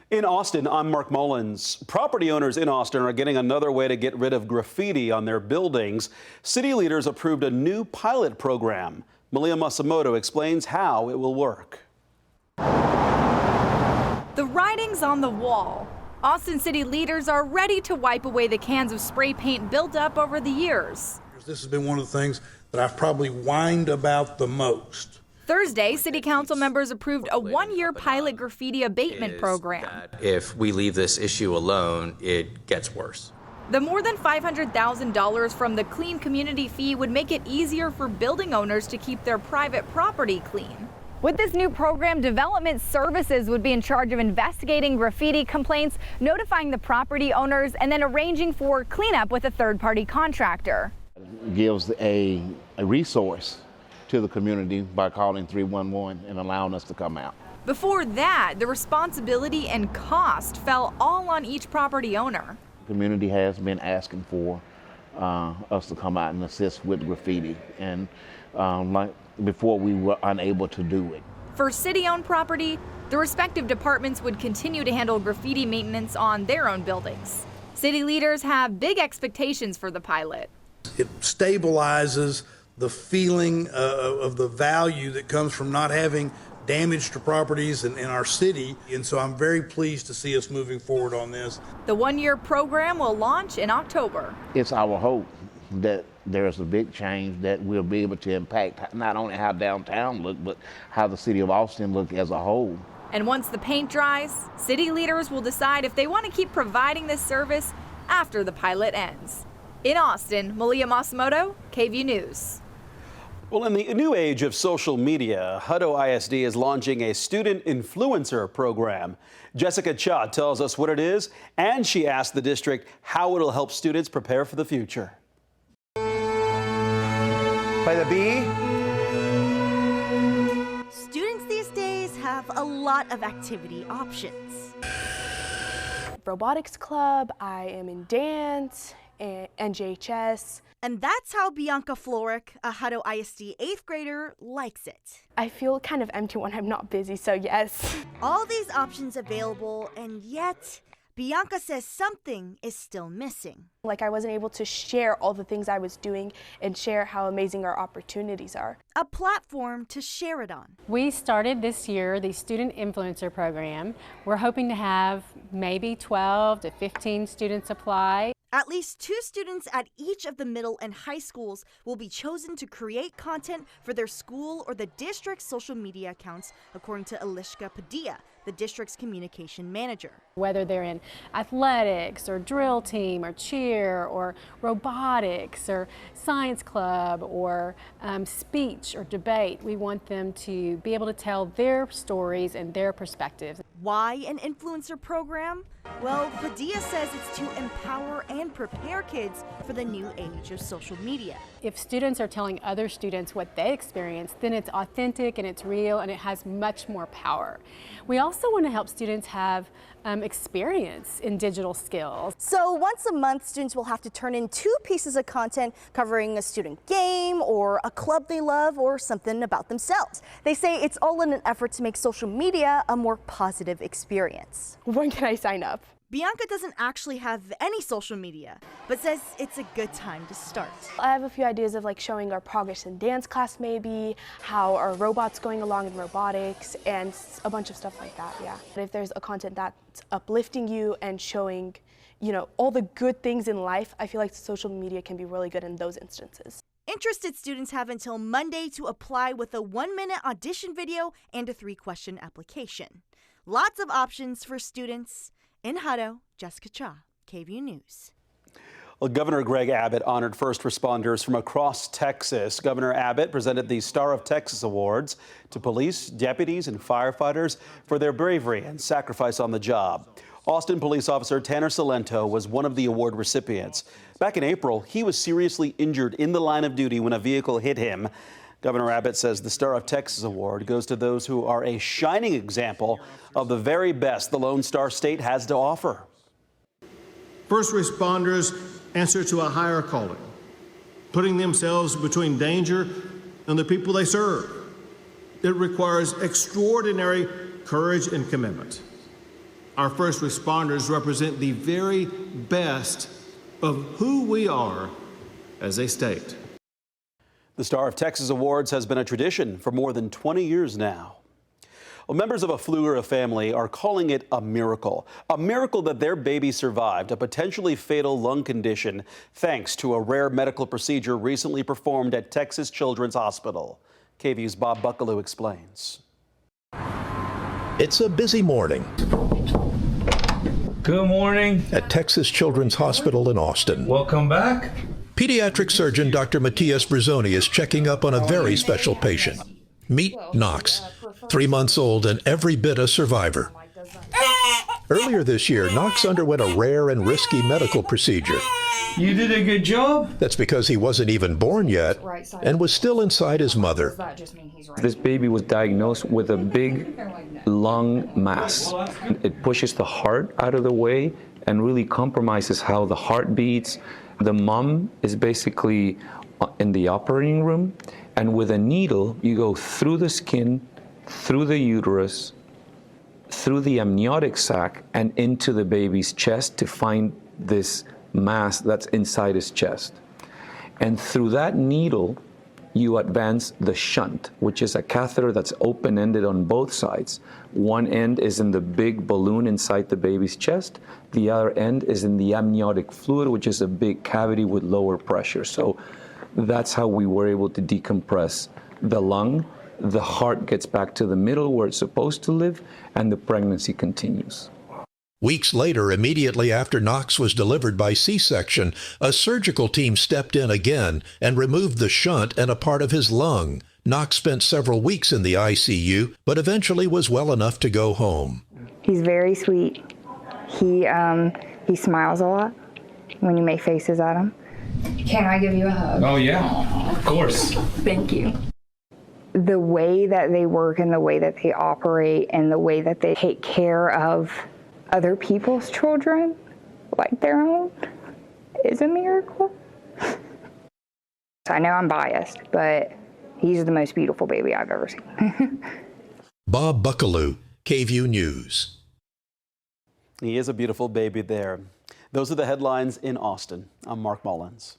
In Austin, I'm Mark Mullins. Property owners in Austin are getting another way to get rid of graffiti on their buildings. City leaders approved a new pilot program. Malia Masamoto explains how it will work. The writing's on the wall. Austin city leaders are ready to wipe away the cans of spray paint built up over the years. This has been one of the things that I've probably whined about the most. Thursday, city council members approved a one-year pilot graffiti abatement program. If we leave this issue alone, it gets worse. The more than $500,000 from the clean community fee would make it easier for building owners to keep their private property clean. With this new program, development services would be in charge of investigating graffiti complaints, notifying the property owners, and then arranging for cleanup with a third-party contractor. It gives a resource to the community by calling 311 and allowing us to come out. Before that, the responsibility and cost fell all on each property owner. The community has been asking for us to come out and assist with graffiti, and like before we were unable to do it. For city-owned property, the respective departments would continue to handle graffiti maintenance on their own buildings. City leaders have big expectations for the pilot. It stabilizes the feeling of the value that comes from not having damage to properties in our city. And so I'm very pleased to see us moving forward on this. The one-year program will launch in October. It's our hope that there's a big change that will be able to impact not only how downtown look, but how the city of Austin look as a whole. And once the paint dries, city leaders will decide if they want to keep providing this service after the pilot ends. In Austin, Malia Masamoto, KVUE News. Well, in the new age of social media, Hutto ISD is launching a student influencer program. Jessica Cha tells us what it is, and she asked the district how it'll help students prepare for the future. By the B. Students these days have a lot of activity options. Robotics club, I am in dance, and NJHS. And that's how Bianca Floric, a Hutto ISD 8th grader, likes it. I feel kind of empty when I'm not busy, so yes. All these options available, and yet Bianca says something is still missing. Like I wasn't able to share all the things I was doing and share how amazing our opportunities are. A platform to share it on. We started this year the Student Influencer Program. We're hoping to have maybe 12 to 15 students apply. At least 2 students at each of the middle and high schools will be chosen to create content for their school or the district's social media accounts, according to Alishka Padilla, the district's communication manager. Whether they're in athletics or drill team or cheer or robotics or science club or speech or debate, we want them to be able to tell their stories and their perspectives. Why an influencer program? Well, Padilla says it's to empower and prepare kids for the new age of social media. If students are telling other students what they experience, then it's authentic and it's real and it has much more power. We also want to help students have experience in digital skills. So once a month, students will have to turn in 2 pieces of content covering a student game or a club they love or something about themselves. They say it's all in an effort to make social media a more positive experience. When can I sign up? Bianca doesn't actually have any social media, but says it's a good time to start. I have a few ideas of like showing our progress in dance class maybe, how our robot's going along in robotics, and a bunch of stuff like that, yeah. But if there's a content that's uplifting you and showing, you know, all the good things in life, I feel like social media can be really good in those instances. Interested students have until Monday to apply with a 1-minute audition video and a 3-question application. Lots of options for students. In Hutto, Jessica Cha, KVUE News. Well, Governor Greg Abbott honored first responders from across Texas. Governor Abbott presented the Star of Texas Awards to police, deputies, and firefighters for their bravery and sacrifice on the job. Austin police officer Tanner Salento was one of the award recipients. Back in April, he was seriously injured in the line of duty when a vehicle hit him. Governor Abbott says the Star of Texas Award goes to those who are a shining example of the very best the Lone Star State has to offer. First responders answer to a higher calling, putting themselves between danger and the people they serve. It requires extraordinary courage and commitment. Our first responders represent the very best of who we are as a state. The Star of Texas Awards has been a tradition for more than 20 years now. Well, members of a Flugera family are calling it a miracle that their baby survived a potentially fatal lung condition thanks to a rare medical procedure recently performed at Texas Children's Hospital. KVUE's Bob Buckaloo explains. It's a busy morning. Good morning. At Texas Children's Hospital in Austin. Welcome back. Pediatric surgeon Dr. Matthias Brizzoni is checking up on a very special patient. Meet Knox, 3 months old and every bit a survivor. Earlier this year, Knox underwent a rare and risky medical procedure. You did a good job. That's because he wasn't even born yet and was still inside his mother. This baby was diagnosed with a big lung mass. It pushes the heart out of the way and really compromises how the heart beats. The mom is basically in the operating room, and with a needle, you go through the skin, through the uterus, through the amniotic sac, and into the baby's chest to find this mass that's inside his chest. And through that needle, you advance the shunt, which is a catheter that's open-ended on both sides. One end is in the big balloon inside the baby's chest. The other end is in the amniotic fluid, which is a big cavity with lower pressure. So that's how we were able to decompress the lung. The heart gets back to the middle where it's supposed to live, and the pregnancy continues. Weeks later, immediately after Knox was delivered by C-section, a surgical team stepped in again and removed the shunt and a part of his lung. Knox spent several weeks in the ICU, but eventually was well enough to go home. He's very sweet. He smiles a lot when you make faces at him. Can I give you a hug? Oh yeah, of course. Thank you. The way that they work and the way that they operate and the way that they take care of other people's children like their own is a miracle. I know I'm biased, but he's the most beautiful baby I've ever seen. Bob Buckaloo, KVUE News. He is a beautiful baby there. Those are the headlines in Austin. I'm Mark Mullins.